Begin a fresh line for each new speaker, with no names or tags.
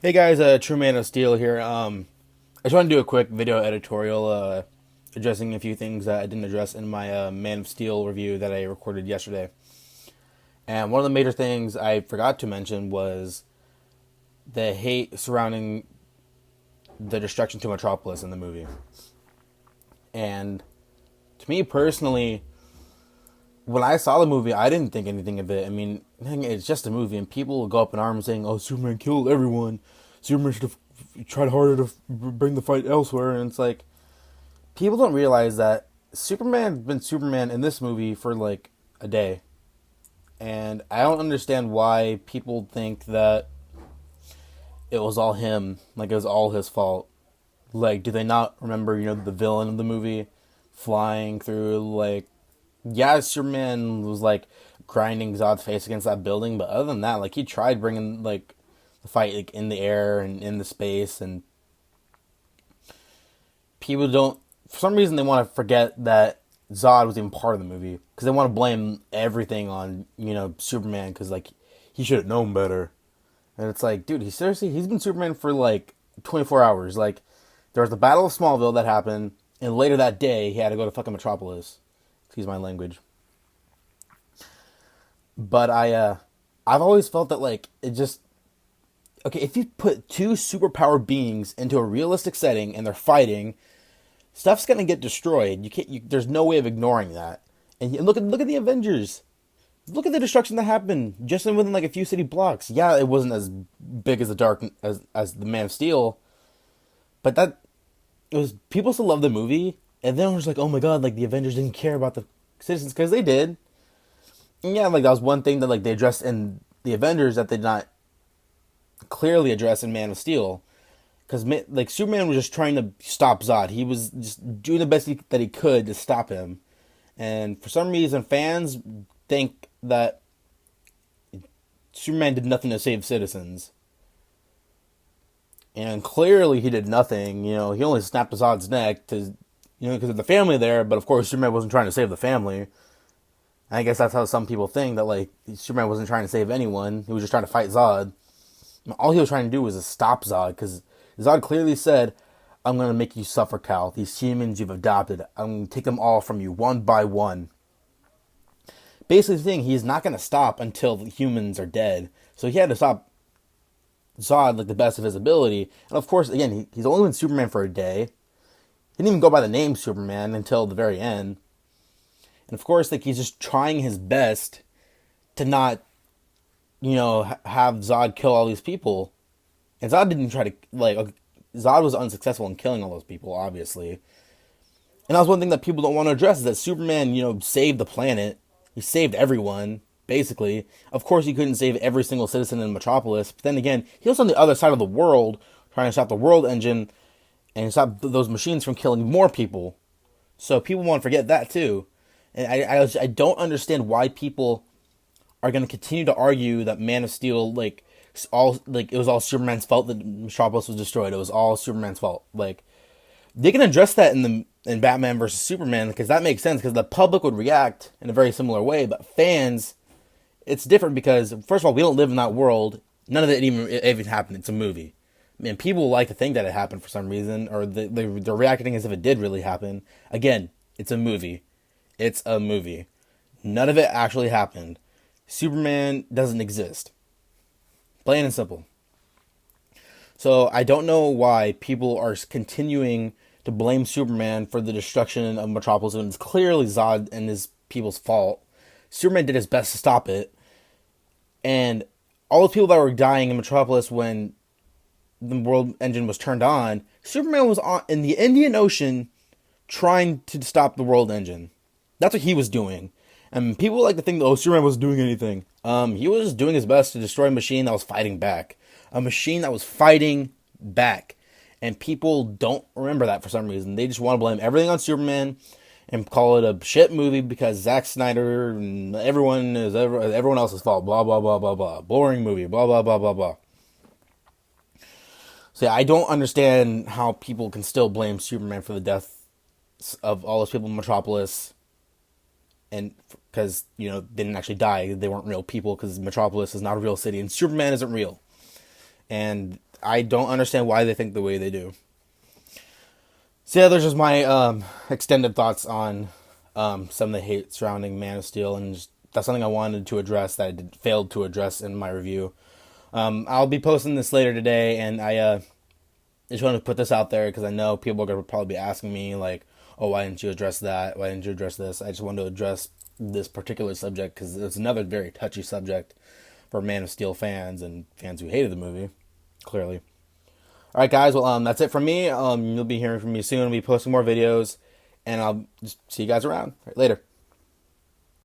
Hey guys, True Man of Steel here. I just want to do a quick video editorial addressing a few things that I didn't address in my Man of Steel review that I recorded yesterday. And one of the major things I forgot to mention was the hate surrounding the destruction to Metropolis in the movie. And to me personally, when I saw the movie, I didn't think anything of it. I mean, it's just a movie, and people will go up in arms saying, "Oh, Superman killed everyone. Superman should have tried harder to bring the fight elsewhere." And it's like people don't realize that Superman's been Superman in this movie for like a day, and I don't understand why people think that it was all him, like it was all his fault. Like, do they not remember, the villain of the movie flying through, like, yeah, Superman was, like, grinding Zod's face against that building, but other than that, like, he tried bringing, like, the fight, like, in the air and in the space, and people don't, for some reason, they want to forget that Zod was even part of the movie, because they want to blame everything on, Superman, because, like, he should have known better. And it's like, dude, he's been Superman for, like, 24 hours. Like, there was the Battle of Smallville that happened, and later that day, he had to go to fucking Metropolis. Excuse my language. But I've always felt that, like, it just, okay, if you put two superpowered beings into a realistic setting and they're fighting, stuff's gonna get destroyed. There's no way of ignoring that. And look at the Avengers. Look at the destruction that happened just within like a few city blocks. Yeah, it wasn't as big as as the Man of Steel, but that it was people still love the movie, and then it was like, oh my god, like the Avengers didn't care about the citizens because they did. And yeah, like that was one thing that like they addressed in the Avengers that they did not clearly address in Man of Steel, because like Superman was just trying to stop Zod. He was just doing the best that he could to stop him, and for some reason, fans think that Superman did nothing to save citizens. And clearly he did nothing. He only snapped Zod's neck because of the family there. But of course, Superman wasn't trying to save the family. I guess that's how some people think that like Superman wasn't trying to save anyone. He was just trying to fight Zod. All he was trying to do was to stop Zod because Zod clearly said, "I'm gonna make you suffer, Cal. These humans you've adopted, I'm gonna take them all from you one by one." Basically, the thing, he's not gonna stop until the humans are dead. So he had to stop Zod like the best of his ability. And of course, again, he's only been Superman for a day. He didn't even go by the name Superman until the very end. And of course, like he's just trying his best to not, have Zod kill all these people. And Zod didn't try to Zod was unsuccessful in killing all those people, obviously. And that was one thing that people don't want to address is that Superman, saved the planet. He saved everyone, basically. Of course, he couldn't save every single citizen in Metropolis. But then again, he was on the other side of the world trying to stop the world engine and stop those machines from killing more people. So people want to forget that too. And I don't understand why people are going to continue to argue that Man of Steel, it was all Superman's fault that Metropolis was destroyed. It was all Superman's fault. Like, they can address that in Batman versus Superman because that makes sense because the public would react in a very similar way, but fans, it's different because first of all, we don't live in that world. None of it even happened. It's a movie. I mean, people like to think that it happened for some reason, or they're reacting as if it did really happen. Again, it's a movie. It's a movie. None of it actually happened. Superman doesn't exist. Plain and simple. So I don't know why people are continuing to blame Superman for the destruction of Metropolis when it's clearly Zod and his people's fault. Superman did his best to stop it. And all the people that were dying in Metropolis when the world engine was turned on, Superman was in the Indian Ocean trying to stop the world engine. That's what he was doing. And people like to think that, oh, Superman wasn't doing anything. He was doing his best to destroy a machine that was fighting back. A machine that was fighting back. And people don't remember that for some reason. They just want to blame everything on Superman and call it a shit movie because Zack Snyder and everyone is everyone else's fault. Blah, blah, blah, blah, blah. Boring movie. Blah, blah, blah, blah, blah. So yeah, I don't understand how people can still blame Superman for the death of all those people in Metropolis. And because, they didn't actually die. They weren't real people because Metropolis is not a real city and Superman isn't real. And I don't understand why they think the way they do. So yeah, there's just my extended thoughts on some of the hate surrounding Man of Steel, and just, that's something I wanted to address that failed to address in my review. I'll be posting this later today, and I just wanted to put this out there because I know people are going to probably be asking me, like, oh, why didn't you address that? Why didn't you address this? I just wanted to address this particular subject because it's another very touchy subject for Man of Steel fans and fans who hated the movie, clearly. All right, guys. Well, that's it from me. You'll be hearing from me soon. I'll be posting more videos, and I'll just see you guys around. All right, later.